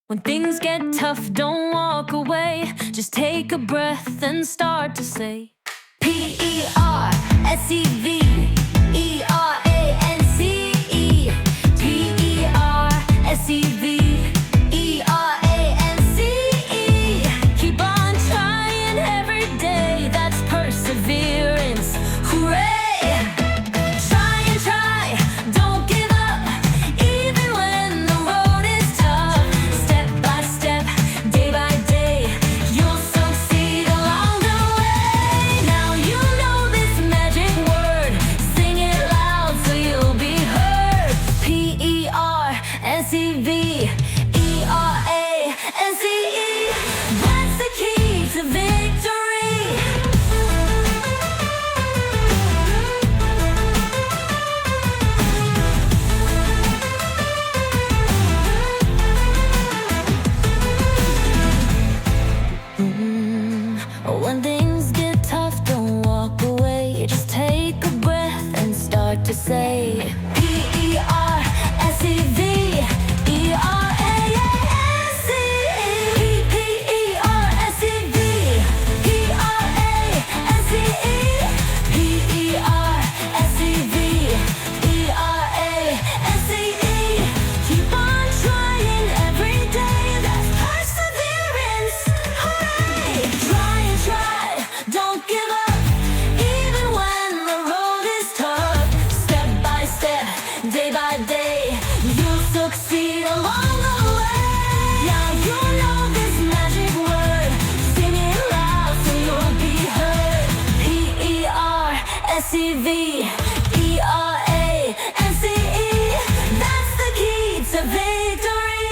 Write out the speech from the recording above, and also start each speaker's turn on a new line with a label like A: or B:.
A: When things get tough, don't walk away. Just take a breath and start to say P-E-R-S-E-V, E-R-A-N-C-E, P-E-R-S-E-V, E-R-A-N-C-E. Keep on trying every day, that's perseverance. Hooray! S-E-V, E-R-A-N-C-E. That's the key to victory. When things get tough, don't walk away. Just take a breath and start to say P-E-R-S-E-V, day by day, you'll succeed along the way. Now you know this magic word, sing it loud so you'll be heard. P-E-R-S-E-V, E-R-A-N-C-E. That's the key to victory.